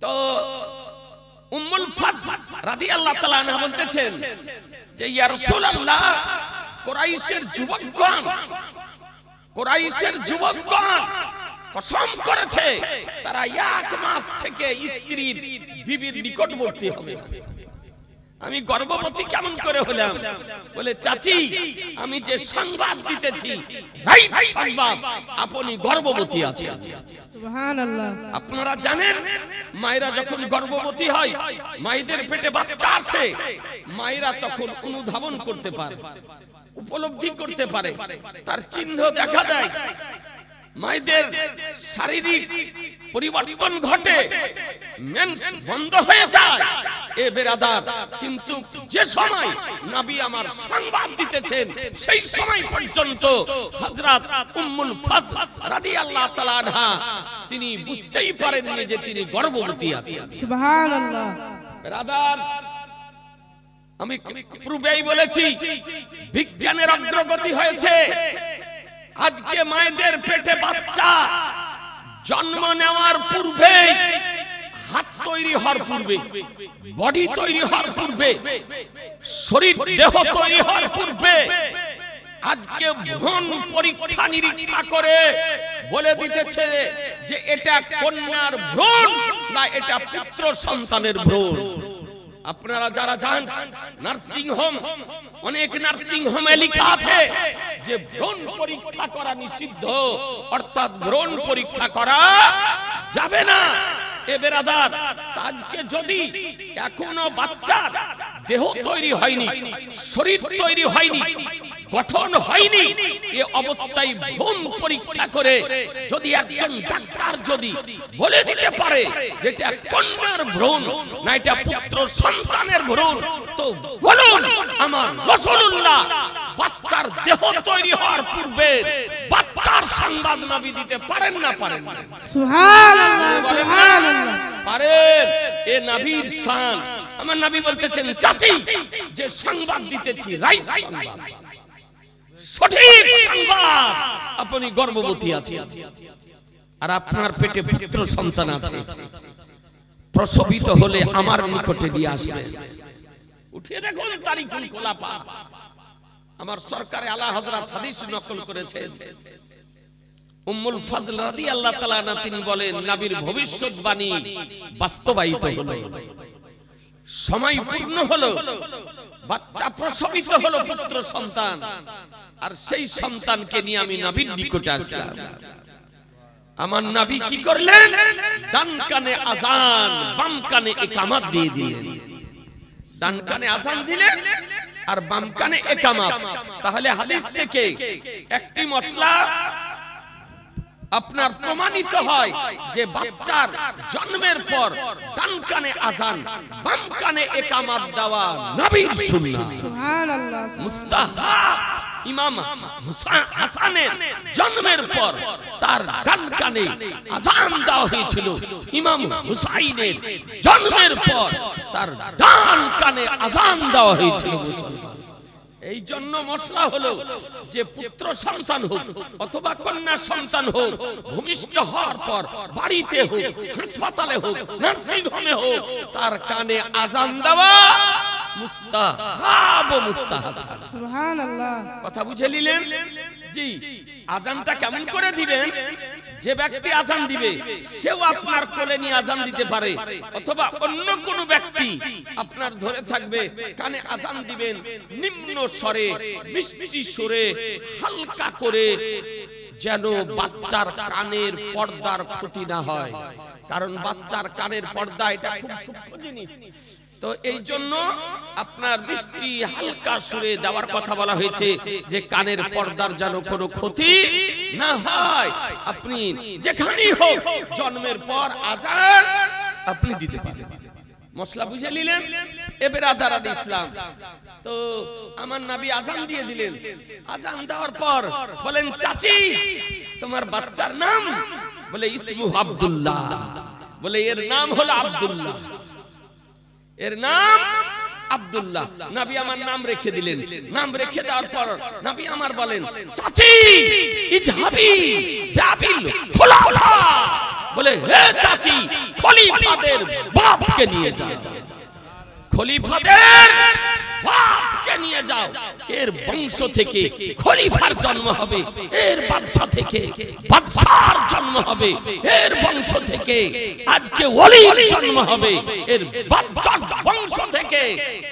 তো উম্মুল ফাজল রাদিয়াল্লাহু তাআলা আনহা বলতেছেন যে ইয়া রাসূলুল্লাহ, কুরাইশের যুবকগণ কসম করেছে তারা এক মাস থেকে স্ত্রীর বিবির নিকটবর্তী হবে না। আমি গর্ভবতী কেমন করে হলাম? বলে চাচি, আমি যে সংবাদ দিতেছি রাইট সংবাদ, আপনি গর্ভবতী আছেন। সুবহানাল্লাহ। আপনারা জানেন মায়েরা যখন গর্ভবতী হয়, মায়েদের পেটে বাচ্চা আসে, মায়েরা তখন অনুধাবন করতে পারে, উপলব্ধি করতে পারে, তার চিহ্ন দেখা দেয়, মায়েদের শারীরিক পরিবর্তন ঘটে, মেন্স বন্ধ হয়ে যায়। এ বেরাদার, কিন্তু যে সময় নবী আমার সংবাদ দিতেছেন সেই সময় পর্যন্ত হযরত উম্মুল ফাজল রাদিয়াল্লাহু তাআলা আনহা তিনি বুঝতেই পারেননি যে তিনি গর্ভবতী আছেন। সুবহানাল্লাহ। বেরাদার, আমি পূর্বেই বলেছি বিজ্ঞানের অগ্রগতি হয়েছে। আজকে মায়েদের পেটে বাচ্চা জন্ম নেওয়ার পূর্বে, হাত তৈরি হওয়ার পূর্বে, বডি তৈরি হওয়ার পূর্বে, শরীর দেহ তৈরি হওয়ার পূর্বে আজকে ভ্রূণ পরীক্ষা নিরীক্ষা করে বলে দিতেছে যে এটা কন্যার ভ্রূণ না এটা পুত্র সন্তানের ভ্রূণ। আপনারা যারা জানেন নার্সিং হোম, অনেক নার্সিং হোমে লেখা আছে যে ভ্রূণ পরীক্ষা করা নিষিদ্ধ, অর্থাৎ ভ্রূণ পরীক্ষা করা যাবে না। এ বেরাদার, আজকে যদি এখনো বাচ্চার দেহ তৈরি হয়নি, শরীর তৈরি হয়নি, গঠন হয়নি, এ অবস্থায় ভ্রূণ পরীক্ষা করে যদি একজন ডাক্তার যদি বলে দিতে পারে যেটা কন্যার ভ্রূণ না এটা পুত্র সন্তানের ভ্রূণ, তো বলুন আমার রাসূলুল্লাহ বাচ্চার দেহ তৈরি হওয়ার পূর্বে বাচ্চার সংবাদ নবী দিতে পারেন না? পারেন না? সুবহানাল্লাহ, সুবহানাল্লাহ। পারেন। এ নবীর শান। আমার নবী বলতেছেন চাচি, যে সংবাদ দিতেছি রাইট সংবাদ, সঠিক সংবাদ, আপনি গর্ভবতী আছেন আর আপনার পেটে পুত্র সন্তান আছে, প্রসবিত হলে আমার নিকটে নিয়ে আসবেন। উঠিয়ে দেখুন তারিকুল খোলাফা, আমার সরকারে আলা হযরত হাদিস নকল করেছেন। উম্মুল ফাজল রাদিয়াল্লাহু তাআলা আনহা তিনি বলেন নবীর ভবিষ্যৎবাণী বাস্তবায়িত হলো, সময় পূর্ণ হলো, বাচ্চা প্রসবিত হলো, পুত্র সন্তান, আর সেই সন্তানকে নিয়ে আমি নবীর নিকটে আসলাম। আমার নবী কি করলেন? ডান কানে আযান, বাম কানে ইকামত দিয়ে দিলেন। ডান কানে আযান দিলেন আর বাম কানে ইকামত। তাহলে হাদিস থেকে একটি মশলা আপনার প্রমাণিত হয় যে বাচ্চার জন্মের পর ডান কানে আযান, বাম কানে ইকামত দেওয়া নবীর সুন্নাহ। সুবহানাল্লাহ। মুস্তাহাব। ইমাম হাসানের জন্মের পর তার ডান কানে আযান দেওয়া হয়েছিল, ইমাম হুসাইনের জন্মের পর তার ডান কানে আযান দেওয়া হয়েছিল। এই জন্য মশলা হলো যে পুত্র সন্তান হোক অথবা কন্যা সন্তান হোক, ভূমিষ্ঠ হওয়ার পর বাড়িতে হোক, হাসপাতালে হোক, নার্সিং হোমে হোক, তার কানে আযান দেওয়া মুস্তাহাব ও মুস্তাহাসান। সুবহানাল্লাহ। কথা বুঝে নিলেন? জি। আযানটা কেমন করে দিবেন? যে ব্যক্তি আযান দিবে সেও আপনার কোলে নিয়ে আযান দিতে পারে, অথবা অন্য কোন ব্যক্তি আপনার ধরে থাকবে, কানে আযান দিবেন নিম্ন স্বরে, মিষ্টি সুরে, হালকা করে, যেন বাচ্চার কানের পর্দার ক্ষতি না হয়। কারণ বাচ্চার কানের পর্দা এটা খুব সূক্ষ্ম জিনিস, তো এই জন্য আপনার মিষ্টি হালকা সুরে দেওয়ার কথা বলা হয়েছে যে কানের পর্দার যেন কোনো ক্ষতি না হয়। আপনি যেখানেই হোক জন্মের পর আযান আপনি দিতে পারেন। মশলা বুঝে নিলেন? এবার আদারাত ইসলাম। তো আমার নবী আযান দিয়ে দিলেন। আযান দেওয়ার পর বলেন চাচি তোমার বাচ্চার নাম? বলে ইসমু আব্দুল্লাহ। বলে এর নাম হলো আব্দুল্লাহ, এর নাম আব্দুল্লাহ। নবী আমার নাম রেখে দিলেন। নাম রেখে দেওয়ার পর নবী আমার বলেন চাচি ইজহাবি বিআবিল খুলাফা বলে হে চাচি খলিফাদের বাপকে নিয়ে যাও, খলিফাদের বাপকে নিয়ে যাও, এর বংশ থেকে খলিফার জন্ম হবে, এর বাদশা থেকে বাদশার জন্ম হবে, এর বংশ থেকে আজকে ওলির জন্ম হবে, এর বংশ থেকে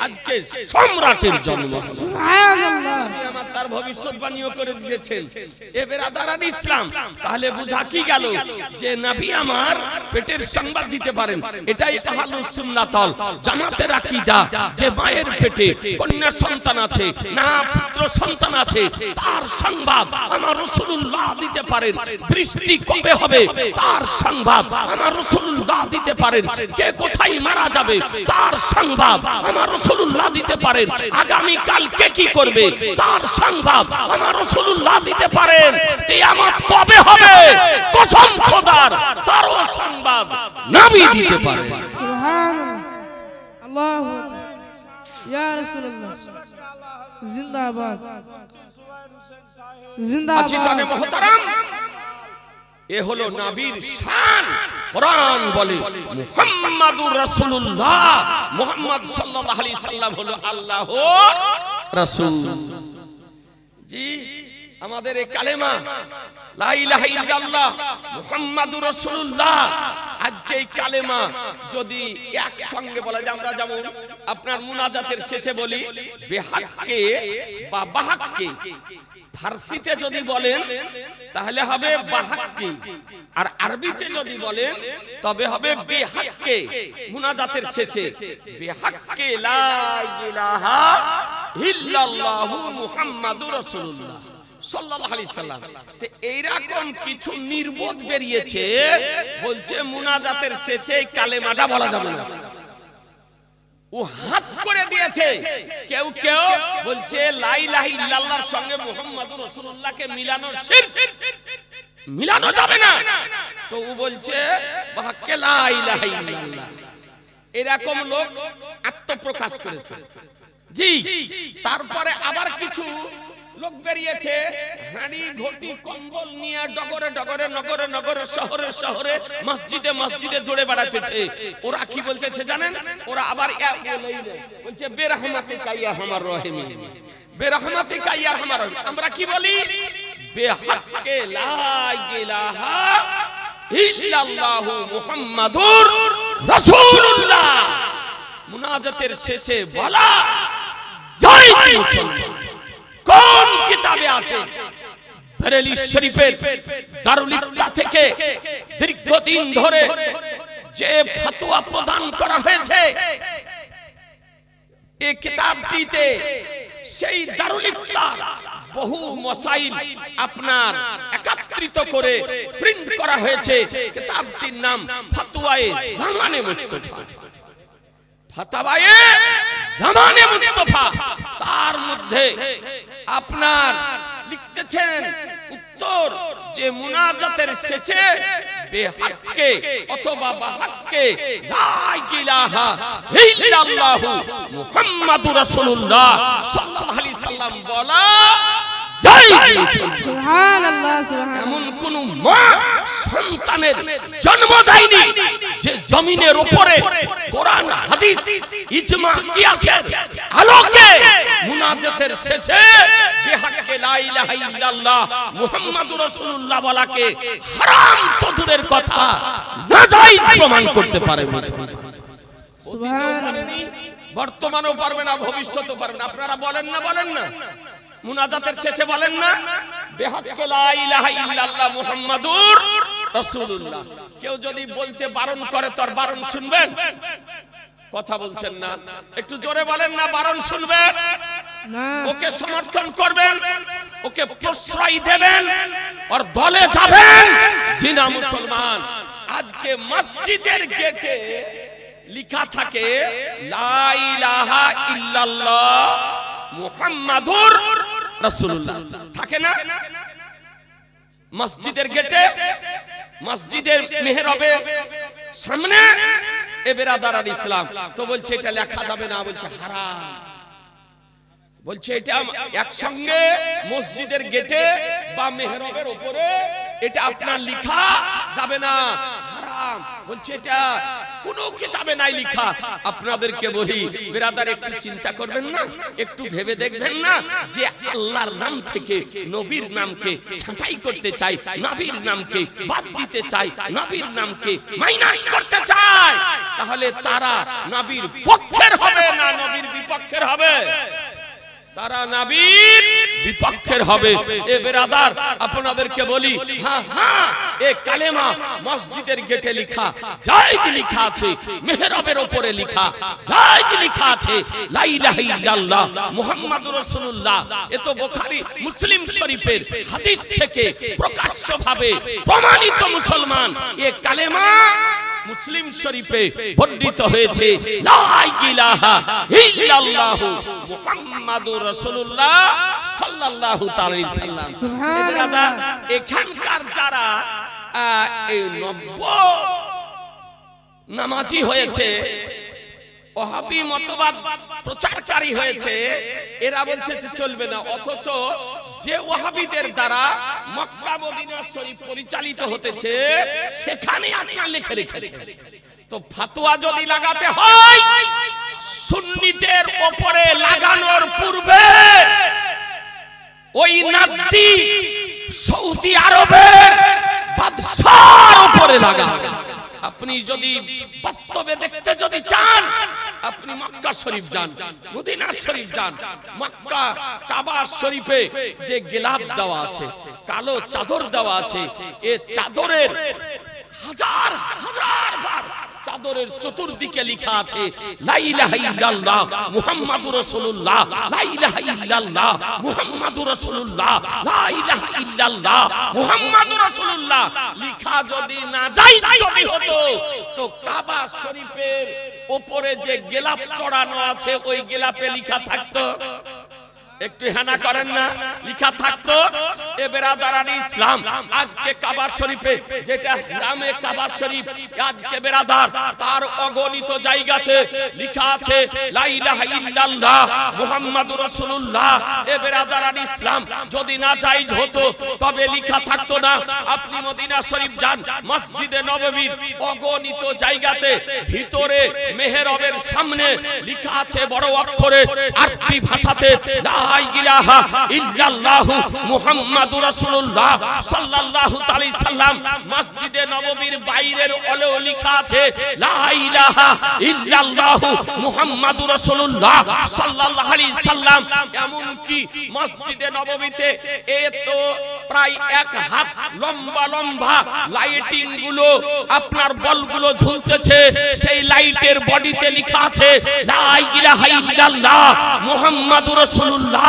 আজকে সম্রাটের জন্ম হবে। সুবহানাল্লাহ। আমার তার ভবিষ্যৎবাণীও করে দিয়েছেন। এ বেরাদারান ইসলাম, তাহলে বুঝা কি গেল যে নবী আমার পেটের সংবাদ দিতে পারেন। এটাই আহলুস সুন্নাত ওয়াল জামাতের আকীদা, যে মায়ের পেটে কন্যা সন্তান আছে, না পুত্র সন্তান আছে, তার সংবাদ আমার রাসূলুল্লাহ দিতে পারেন। বৃষ্টি কবে হবে তার সংবাদ আমার রাসূলুল্লাহ দিতে পারেন। কে কোথায় মারা যাবে তার সংবাদ আমার রাসূলুল্লাহ দিতে পারেন। আগামী কাল কে কি করবে তার সংবাদ আমার রাসূলুল্লাহ দিতে পারেন। কিয়ামত কবে হবে কসম খোদার তারও সংবাদ নবী দিতে পারেন। সুবহানাল্লাহ। আল্লাহু আকবার। ইয়া রাসূলুল্লাহ জিন্দাবাদ আজিজানে জিন্দাবাদ। মুহতারাম, এ হলো নবীর শান। কোরআন বলে মুহাম্মাদুর রাসূলুল্লাহ, মুহাম্মদ সাল্লাল্লাহু আলাইহি সাল্লাম হলো আল্লাহর রাসূল। জি, আমাদের এই কালেমা লা ইলাহা ইল্লাল্লাহ মুহাম্মাদুর রাসূলুল্লাহ, আজকে এই কালেমা যদি একসঙ্গে বলা যায়, আমরা যেমন আপনার মুনাজাতের শেষে বলি বেহাক্কে বা বাহাক্কে, ফার্সিতে যদি বলেন তাহলে হবে বাহাক্কে, আর আরবিতে যদি বলেন তবে হবে বেহাক্কে। মুনাজাতের শেষে বেহাক্কে লা ইলাহা ইল্লাল্লাহু মুহাম্মাদুর রাসূলুল্লাহ সাল্লাল্লাহু আলাইহি সাল্লাম। তো এইরকম কিছু নির্বোধ বেরিয়েছে, বলছে মুনাজাতের শেষে এই কালেমাটা বলা যাবে না। ও হাত করে দিয়েছে। কেউ কেউ বলছে লা ইলাহা ইল্লাল্লাহর সঙ্গে মুহাম্মাদুর রাসূলুল্লাহকে মিলানো শিরক, মিলানো যাবে না। তো ও বলছে বাহাক্কে লা ইলাহা ইল্লাল্লাহ। এরকম লোক আত্মপ্রকাশ করেছে। জি, তারপরে আবার কিছু লোক বেরিয়েছে হাঁড়ি ঘটি কম্বল নিয়ে ডগরে ডগরে নগরে নগরে শহরে শহরে মসজিদে মসজিদে দৌড়ে বেড়াতেছে। ওরা কি বলতেছে জানেন? ওরা আবার বলছে বেরহমাতিকা ইয়া আরহামার রাহিমিন, বেরহমাতিকা ইয়া আরহামার রাহিমিন। আমরা কি বলি? বেহাক্কে লা ইলাহা ইল্লাল্লাহু মুহাম্মাদুর রাসূলুল্লাহ। মুনাজাতের শেষে বলা জয় মুসলমান কোন কিতাবে আছে? বেরেলি শরীফের দারুল ইফতা থেকে দীর্ঘদিন ধরে যে ফতোয়া প্রদান করা হয়েছে, এই কিতাবটিতে সেই দারুল ইফতার বহু মাসাইল আপনার একত্রিত করে প্রিন্ট করা হয়েছে। কিতাবটির নাম ফতোয়ায়ে দামানে মুস্তাফা, ফতোয়ায়ে দামানে মুস্তাফা। তার মধ্যে আপনার লিখতেছেন উত্তর যে মুনাজাতের শেষে বেহাক্কে অথবা বাহাক্কে লা ইলাহা ইল্লাল্লাহু মুহাম্মাদুর রাসূলুল্লাহ সাল্লাল্লাহু আলাইহি সাল্লাম বলা সুবহানাল্লাহ সুবহানাল্লাহ। এমন কোন মা সন্তানের জন্ম দেয়নি যে জমিনের উপরে কোরআন হাদিস ইজমা কিয়াসের আলোকে মুনাজাতের শেষে বিহাক্কে লা ইলাহা ইল্লাল্লাহ মুহাম্মাদুর রাসূলুল্লাহ বলাকে হারাম তো দূরের কথা নাজায়েজ প্রমাণ করতে পারে। সুবহানাল্লাহ। বর্তমানেও পারবে না, ভবিষ্যতেও পারবে না। আপনারা বলেন না, বলেন না, মুনাজাতের শেষে বলেন না বিহাক্কে লা ইলাহা ইল্লাল্লাহ মুহাম্মাদুর রাসূলুল্লাহ। কেউ যদি বলতে বারণ করে তোর বারণ শুনবেন? কথা বলছেন না, একটু জোরে বলেন না, বারণ শুনবেন? না। ওকে সমর্থন করবেন, ওকে প্রশ্রয় দেবেন, আর দলে যাবেন জিনা মুসলমান। আজকে মসজিদের গেটে লেখা থাকে লা ইলাহা ইল্লাল্লাহ মুহাম্মাদুর রাসূলুল্লাহ, থাকে না? মসজিদের গেটে, মসজিদের মেহরাবের সামনে এ বেরাদারান ইসলাম তো বলছে এটা লেখা যাবে না, বলছে হারাম। বলছে এটা একসঙ্গে মসজিদের গেটে বা মেহরাবের উপরে এটা আপনার লেখা যাবে না, বলছে এটা কোনো কিতাবে নাই লেখা। আপনাদেরকে বলি বিরাদার, একটু চিন্তা করবেন না, একটু ভেবে দেখবেন না যে আল্লাহর নাম থেকে নবীর নামকে ছাঁটাই করতে চাই, নবীর নামকে বাদ দিতে চাই, নবীর নামকে মাইনাস করতে চাই, তাহলে তারা নবীর পক্ষের হবে না নবীর বিপক্ষের হবে? তারা নবীর বিপক্ষের হবে। এ বিরাদার, আপনাদেরকে বলি, হ্যাঁ হ্যাঁ, এ কালেমা মসজিদের গেটে লেখা জায়েজ লেখা আছে, মেহরাবের উপরে লেখা জায়েজ লেখা আছে লা ইলাহা ইল্লাল্লাহ মুহাম্মাদুর রাসূলুল্লাহ। এ তো বুখারী মুসলিম শরীফের হাদিস থেকে প্রকাশ্যভাবে প্রমাণিত। মুসলমান, এ কালেমা মুসলিম শরীফে বর্ণিত হয়েছে লা ইলাহা ইল্লাল্লাহ মুহাম্মাদুর রাসূলুল্লাহ সাল্লাল্লাহু আলাইহি সাল্লাম। সুবহানাল্লাহ। এখানকার যারা এই নব্য নামাজি হয়েছে, ওহাবী মতবাদ প্রচারকারী হয়েছে, এরা বলছে যে চলবে না। অথচ যে ওহাবীদের দ্বারা মক্কা মদিনা শরীফ পরিচালিত হতেছে সেখানে আপনারা লিখে রেখেছেন। তো ফতোয়া যদি লাগাতে হয় সুন্নিদের উপরে লাগানোর পূর্বে ওই নাজদি সৌদি আরবের বাদশার উপরে লাগান। আপনি যদি বাস্তবে দেখতে যদি চান, আপনি মক্কা শরীফ যান, মদিনা শরীফ যান। মক্কা কাবা শরীফে যে গিলাফ দেওয়া আছে, কালো চাদর দেওয়া আছে, এই চাদরের হাজার হাজার বার চাদরের চতুর্দিকে লেখা আছে লা ইলাহা ইল্লাল্লাহ মুহাম্মাদুর রাসূলুল্লাহ, লা ইলাহা ইল্লাল্লাহ মুহাম্মাদুর রাসূলুল্লাহ, লা ইলাহা ইল্লাল্লাহ মুহাম্মাদুর রাসূলুল্লাহ। লেখা যদি না যাই যদি হতো তো কাবা শরীফের উপরে যে গিলাফ চড়ানো আছে ওই গিলাফে লেখা থাকতো? একটু হেনা করেন না, লেখা থাকতো। এ বেরাদারানি ইসলাম, আজকে কাবা শরীফে যেটা হারামে কাবা শরীফ, আজকে বেরাদার তার অগণিত জায়গাতে লেখা আছে লা ইলাহা ইল্লাল্লাহ মুহাম্মাদুর রাসূলুল্লাহ। এ বেরাদারানি ইসলাম, যদি না জায়েজ হতো তবে লেখা থাকতো না। আপনি মদিনা শরীফ যান, মসজিদে নববীর অগণিত জায়গাতে ভিতরে মেহরাবের সামনে লেখা আছে বড় অক্ষরে আরবি ভাষাতে লা ইলাহা ইল্লাল্লাহ মুহাম্মাদুর রাসূলুল্লাহ সাল্লাল্লাহু আলাইহি সাল্লাম। মসজিদে নববীর বাইরের ওলেও লেখা আছে লা ইলাহা ইল্লাল্লাহ মুহাম্মাদুর রাসূলুল্লাহ সাল্লাল্লাহু আলাইহি সাল্লাম। এমন কি মসজিদে নববীতে এত প্রায় 1 হাত লম্বা লম্বা লাইটিং গুলো, আপনার বলগুলো ঝুলতেছে, সেই লাইটের বডিতে লেখা আছে লা ইলাহা ইল্লাল্লাহ মুহাম্মাদুর রাসূলুল্লাহ।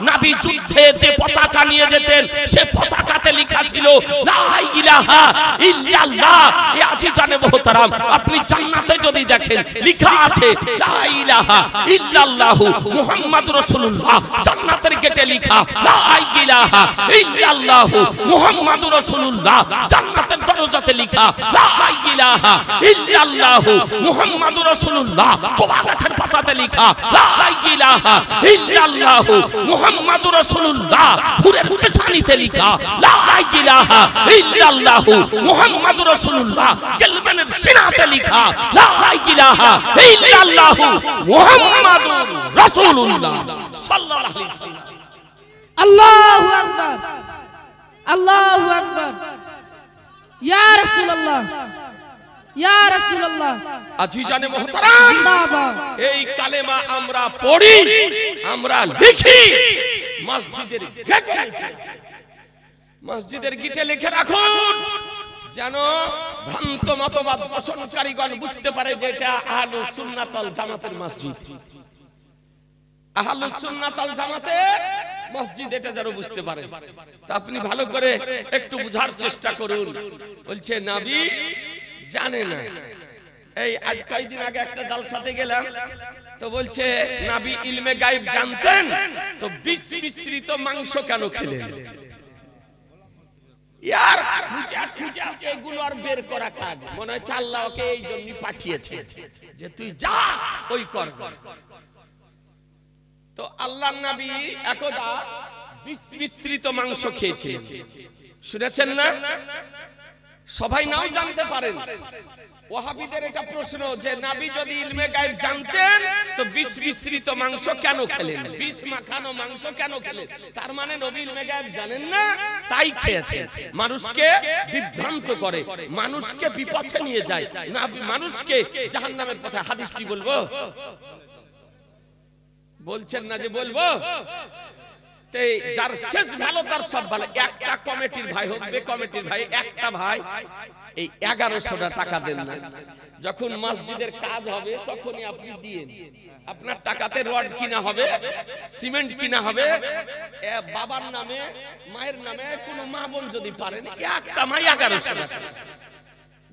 নবী যুদ্ধে যে পতাকা নিয়ে যেতেন সে পতাকাতে লেখা ছিল লা ইলাহা ইল্লাল্লাহ। এ আজিজানে মুহতারাম, আপনি জান্নাতে যদি দেখেন লেখা আছে লা ইলাহা ইল্লাল্লাহ মুহাম্মাদুর রাসূলুল্লাহ, জান্নাতের গেটে লেখা লা ইলাহা ইল্লাল্লাহ মুহাম্মাদুর রাসূলুল্লাহ, জান্নাতের দরজাতে লেখা লা ইলাহা ইল্লাল্লাহ মুহাম্মাদুর রাসূলুল্লাহ, তোবা গাছের পাতাতে লেখা লা ইলাহা ইল্লাল্লাহ মুহাম্মাদুর রাসূলুল্লাহ, ফুলের পেছানিতে লেখা লা ইলাহা ইল্লাল্লাহ মুহাম্মাদুর রাসূলুল্লাহ, গলবানের সিনাতে লেখা লা ইলাহা ইল্লাল্লাহ মুহাম্মাদুর রাসূলুল্লাহ সাল্লাল্লাহু আলাইহি ওয়াসাল্লাম। আল্লাহু আকবার, আল্লাহু আকবার। ইয়া রাসূলুল্লাহ, ইয়া রাসূলুল্লাহ। আজিজানে মুহতারাম, জিন্দাবাদ। এই কালেমা আমরা পড়ি, আমরা লিখি, মসজিদের গেটে লিখি, মসজিদের গেটে লিখে রাখুন, যেন ভ্রান্ত মতবাদ পোষণকারীগণ বুঝতে পারে যে এটা আহলুস সুন্নাত ওয়াল জামাতের মসজিদ। আহলুস সুন্নাত ওয়াল জামাতের মসজিদ এটা যেন বুঝতে পারে। তা আপনি ভালো করে একটু বুঝার চেষ্টা করুন। বলছে নবী জানে না। এই আজ কয়েকদিন আগে একটা জালসাতে গেলাম, তো বলছে নবী ইলমে গায়েব জানতেন, তো বিস্তৃত মাংস কেন খেলেন? ইয়ার খুঁজা খুঁজা এগুলো আর বের করা কাজ, মনে হয় আল্লাহ ওকে এই জন্য পাঠিয়েছে যে তুই যা ওই কর। তো আল্লাহর নবী একদা বিস্তৃত মাংস খেয়েছিলেন, শুনেছেন না? সবাই নাও জানতে পারেন। ওয়াহাবিদের এটা প্রশ্ন যে নবী যদি ইলমে গায়েব জানতেন তো বিষ মিশ্রিত মাংস কেন খেলেন, বিষ মাখানো মাংস কেন খেলেন? তার মানে নবী ইলমে গায়েব জানেন না, তাই খেয়েছেন। মানুষকে বিভ্রান্ত করে, মানুষকে বিপথে নিয়ে যায়, না মানুষকে জাহান্নামের পথে। হাদিসটি বলবো, বলছেন না যে বলবো? যার শেষ ভালো তার সব ভালো। একটা কমিটির ভাই হোক, বে কমিটির ভাই, একটা ভাই এই 1100 টাকা দেন না। যখন মসজিদের কাজ হবে তখনই আপনি দিয়েন। আপনার টাকাতে রড কিনা হবে, সিমেন্ট কিনা হবে, বাবার নামে মায়ের নামে কোন মা বোন যদি পারেন, একটা মা 1100 টাকা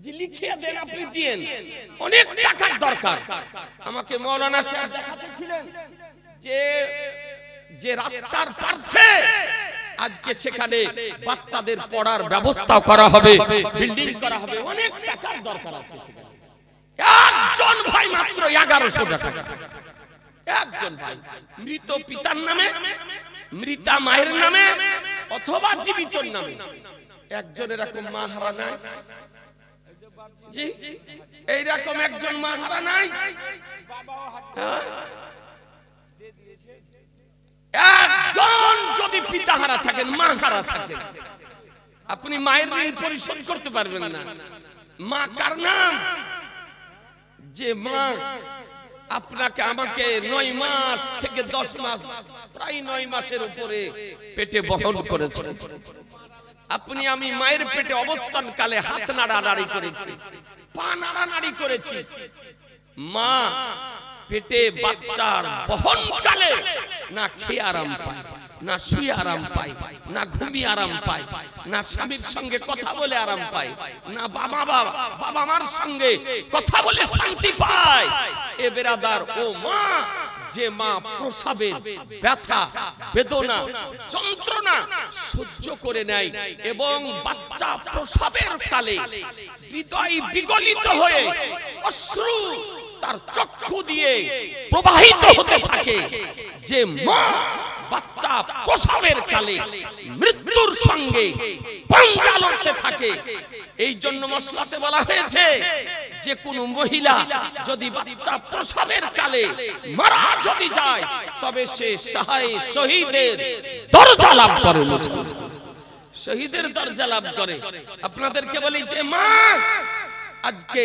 যে লিখিয়ে দেন, আপনি দিয়েন। অনেক টাকার দরকার। আমাকে মাওলানা সাহেব দেখাতেছিলেন যে রাস্তার পাশে আজকে সেখানে বাচ্চাদের পড়ার ব্যবস্থা করা হবে, বিল্ডিং করা হবে, অনেক টাকার দরকার আছে সেখানে। একজন ভাই মাত্র 1100 টাকা, একজন ভাই, মৃত পিতার নামে, মৃতা মায়ের নামে অথবা জীবিতর নামে। একজন এরকম মা হারা নাই? জি, এইরকম একজন মা হারা নাই? একজন যদি পিতা হারা থাকেন, মা হারা থাকেন, আপনি মায়ের ঋণ পরিশোধ করতে পারবেন না। মা কার নাম? যে মা আপনাকে আমাকে 9 মাস থেকে 10 মাস, প্রায় 9 মাসের উপরে পেটে বহন করেছে। আপনি আমি মায়ের পেটে অবস্থান কালে হাত নাড়ানাড়ি করেছি, পা নাড়ানাড়ি করেছি। মা পেটে বাচ্চার বহন কালে না খেয়ে আরাম পায়, না শুয়ে আরাম পায়, না ঘুমিয়ে আরাম পায়, না স্বামীর সঙ্গে কথা বলে আরাম পায়, না বাবা মার সঙ্গে কথা বলে শান্তি পায়। এ বেরাদার, ও মা, যে মা প্রসবের ব্যথা, বেদনা, যন্ত্রণা সহ্য করে নেয় এবং বাচ্চা প্রসবের কালে হৃদয় বিগলিত হয়ে অশ্রু তার চক্ষু দিয়ে প্রবাহিত হতে থাকে, যে মা বাচ্চা প্রসবের কালে মৃত্যুর সঙ্গে পাঞ্জা লড়তে থাকে। এই জন্য মসলাতে বলা হয়েছে যে কোন মহিলা যদি বাচ্চা প্রসবের কালে মারা যদি যায় তবে সে শহীদের দরজা লাভ করে, শহীদের দরজা লাভ করে। আপনাদেরকে বলি যে মা আজকে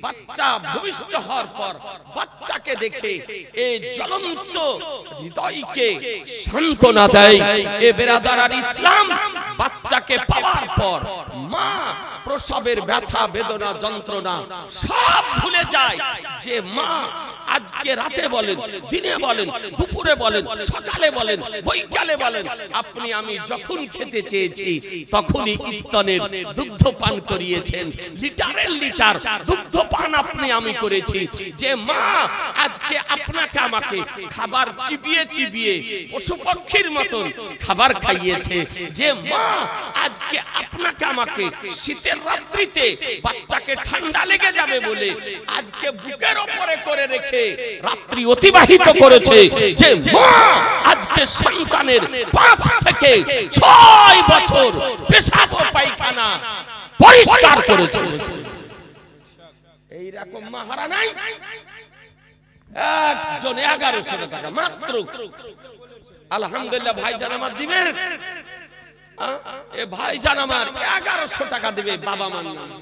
বাচ্চা ভূমিষ্ঠ হওয়ার পর বাচ্চাকে দেখে এই জ্বলন্ত হৃদয়কে সান্ত্বনা দেয়। এ বেরাদার আর ইসলাম বাচ্চাকে পাওয়ার পর মা প্রসবের ব্যথা, বেদনা, যন্ত্রণা সব ভুলে যায়। যে মা আজকে রাতে বলেন, দিনে বলেন, দুপুরে বলেন, সকালে বলেন, বৈকালে বলেন, আপনি আমি যখন খেতে চেয়েছি তখনই স্তনের দুগ্ধ পান করিয়েছেন, লিটারের লিটার দুগ্ধ পান আপনি আমি করেছি। যে মা আজকে আপনাকে আমাকে খাবার চিবিয়ে চিবিয়ে পশু পক্ষীর মতন খাবার খাইয়েছে। যে মা আজকে আপনাকে আমাকে শীতের রাত্রিতে বাচ্চাকে ঠান্ডা লেগে যাবে বলে আজকে বুকের উপরে করে রেখে রাত্রি অতিবাহিত করেছে। যে মা আজকে সন্তানের 5 থেকে 6 বছর পেশাব ও পায়খানা পরিষ্কার করেছে। এইরকম মা হারা নাই? একজন 1100 টাকা মাত্র। আলহামদুলিল্লাহ, ভাইজান আমার দিবেন, এ ভাইজান আমার 1100 টাকা দিবে বাবা মার নামে।